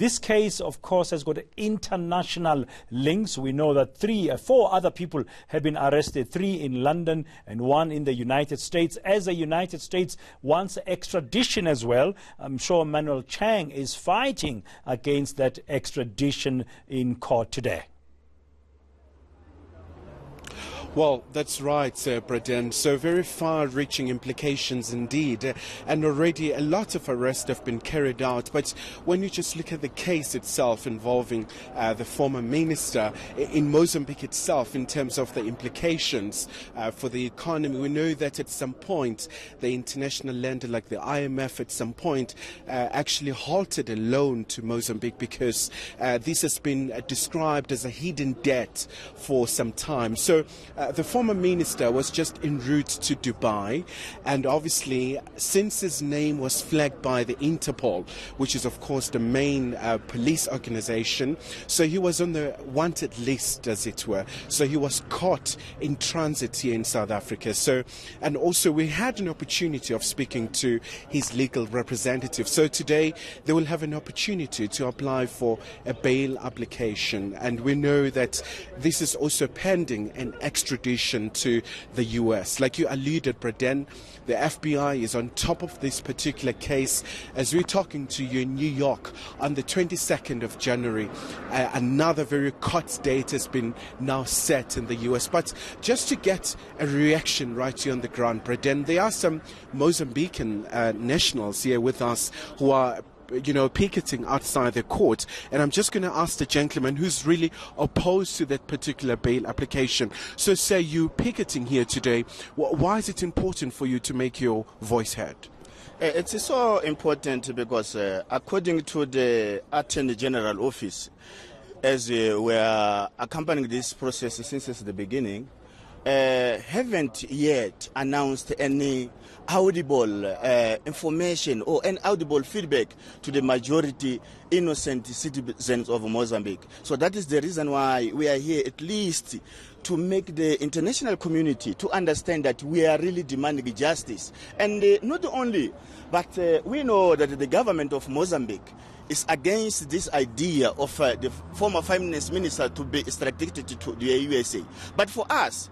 This case, of course, has got international links. We know that 4 other people have been arrested, 3 in London and 1 in the United States. As the United States wants extradition as well, I'm sure Manuel Chang is fighting against that extradition in court today. Well, that's right, Braden. So very far-reaching implications indeed. And already a lot of arrests have been carried out. But when you just look at the case itself involving the former minister in Mozambique itself, in terms of the implications for the economy, we know that at some point the international lender like the IMF at some point actually halted a loan to Mozambique because this has been described as a hidden debt for some time. So the former minister was just en route to Dubai, and obviously since his name was flagged by the Interpol, which is of course the main police organization, so he was on the wanted list, as it were. So he was caught in transit here in South Africa. So, and also we had an opportunity of speaking to his legal representative. So today they will have an opportunity to apply for a bail application, and we know that this is also pending an extradition to the US. Like you alluded, Braden, the FBI is on top of this particular case. As we're talking to you in New York on the 22nd of January, another very court date has been now set in the US. But just to get a reaction right here on the ground, Braden, there are some Mozambican nationals here with us who are picketing outside the court. And I'm just going to ask the gentleman who's really opposed to that particular bail application. So say you picketing here today, why is it important for you to make your voice heard? It's so important because according to the Attorney General Office, as we are accompanying this process since the beginning, haven't yet announced any audible information or an audible feedback to the majority innocent citizens of Mozambique. So that is the reason why we are here, at least to make the international community to understand that we are really demanding justice. And not only, but we know that the government of Mozambique is against this idea of the former finance minister to be extradited to the USA. But for us,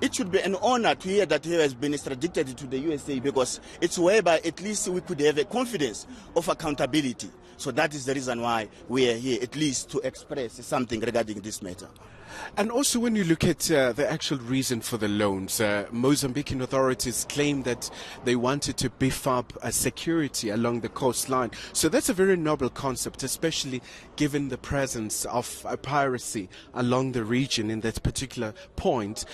it should be an honor to hear that he has been extradited to the USA, because it's whereby at least we could have a confidence of accountability. So that is the reason why we are here, at least to express something regarding this matter. And also when you look at the actual reason for the loans, Mozambican authorities claim that they wanted to beef up security along the coastline. So that's a very noble concept, especially given the presence of piracy along the region in that particular point.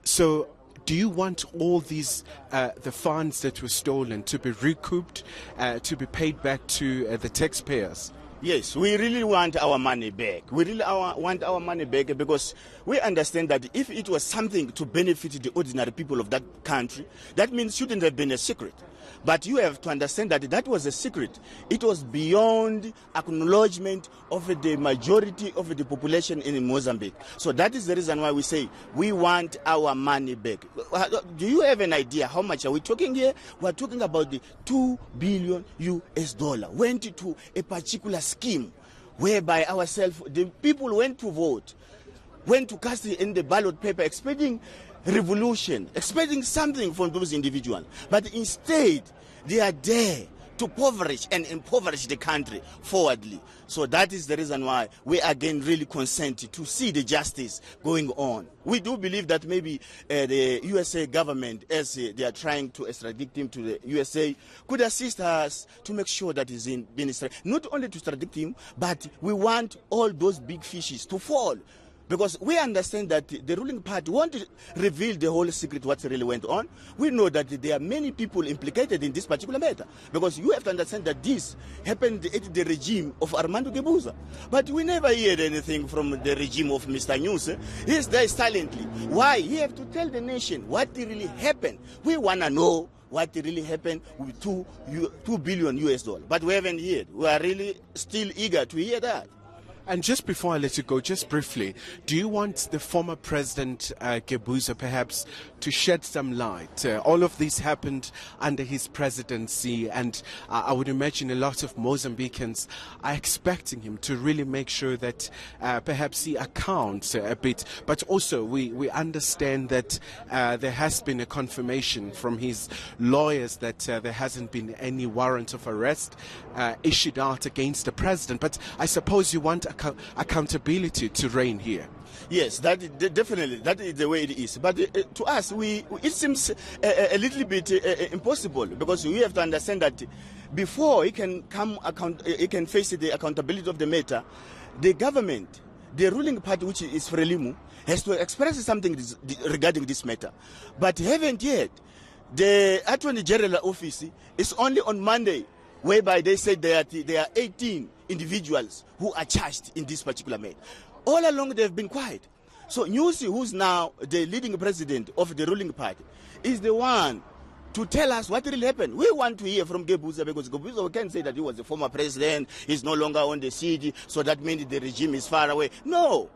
So do you want all these, the funds that were stolen to be recouped, to be paid back to the taxpayers? Yes, we really want our money back. We really want our money back because we understand that if it was something to benefit the ordinary people of that country, that means it shouldn't have been a secret. But you have to understand that that was a secret. It was beyond acknowledgement of the majority of the population in Mozambique. So that is the reason why we say we want our money back. Do you have an idea how much are we talking here? We're talking about the $2 billion went to a particular scheme whereby ourselves, the people went to vote, went to cast in the ballot paper expecting revolution, expecting something from those individuals. But instead, they are there to impoverish the country forwardly. So that is the reason why we again really consent to see the justice going on. We do believe that maybe the USA government, as they are trying to extradite him to the USA, could assist us to make sure that he's been extradited. Not only to extradite him, but we want all those big fishes to fall. Because we understand that the ruling party won't reveal the whole secret what really went on. We know that there are many people implicated in this particular matter. Because you have to understand that this happened at the regime of Armando Guebuza. But we never heard anything from the regime of Mr. News. He's there silently. Why? He have to tell the nation what really happened. We want to know what really happened with $2 billion. But we haven't heard. We are really still eager to hear that. And just before I let you go, just briefly, do you want the former President Gebuza perhaps to shed some light? All of this happened under his presidency, and I would imagine a lot of Mozambicans are expecting him to really make sure that perhaps he accounts a bit. But also, we understand that there has been a confirmation from his lawyers that there hasn't been any warrant of arrest issued out against the president. But I suppose you want accountability to reign here. Yes, definitely that is the way it is. But to us, it seems a little bit impossible, because we have to understand that before he can face the accountability of the matter, the government, the ruling party, which is Frelimu, has to express something regarding this matter. But haven't yet. The Attorney General office is only on Monday, whereby they said there are 18 individuals who are charged in this particular matter. All along they have been quiet. So Nyusi, who's now the leading president of the ruling party, is the one to tell us what really happened. We want to hear from Gebuza, because Gebuza can say that he was the former president, he's no longer on the seat, so that means the regime is far away. No,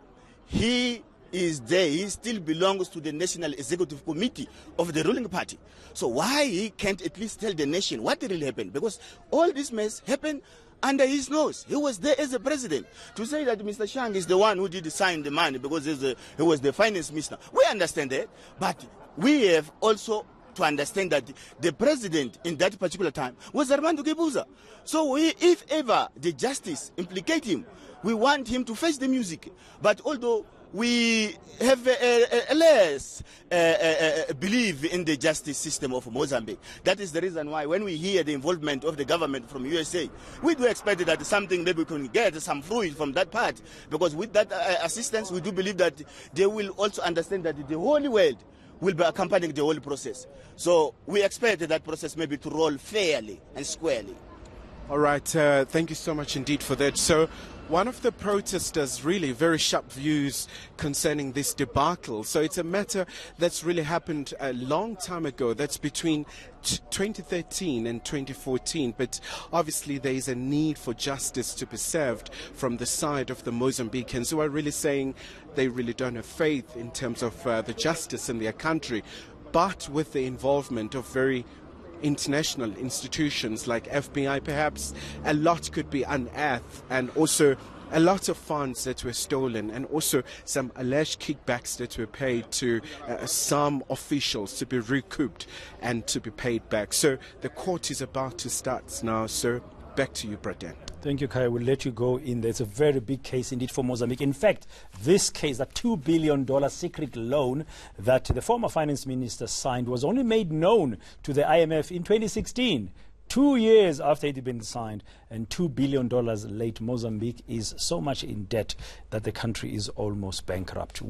he is there. He still belongs to the National Executive Committee of the ruling party. So why he can't at least tell the nation what really happened? Because all this mess happened under his nose. He was there as a president. To say that Mr. Chang is the one who did sign the money because he was the finance minister, we understand that. But we have also to understand that the president in that particular time was Armando Gebuza. So if ever the justice implicate him, we want him to face the music. But although we have a less belief in the justice system of Mozambique. That is the reason why when we hear the involvement of the government from USA, we do expect that something maybe we can get some fruit from that part, because with that assistance, we do believe that they will also understand that the whole world will be accompanying the whole process. So we expect that process maybe to roll fairly and squarely. All right, thank you so much indeed for that. So one of the protesters really very sharp views concerning this debacle. So it's a matter that's really happened a long time ago. That's between 2013 and 2014. But obviously there is a need for justice to be served from the side of the Mozambicans, who are really saying they really don't have faith in terms of the justice in their country. But with the involvement of very international institutions like FBI, perhaps a lot could be unearthed, and also a lot of funds that were stolen, and also some alleged kickbacks that were paid to some officials to be recouped and to be paid back. So the court is about to start now. So back to you, Braden. Thank you, Kai. We'll let you go in there. It's a very big case indeed for Mozambique. In fact, this case, that $2 billion secret loan that the former finance minister signed, was only made known to the IMF in 2016. 2 years after it had been signed, and $2 billion late. Mozambique is so much in debt that the country is almost bankrupt.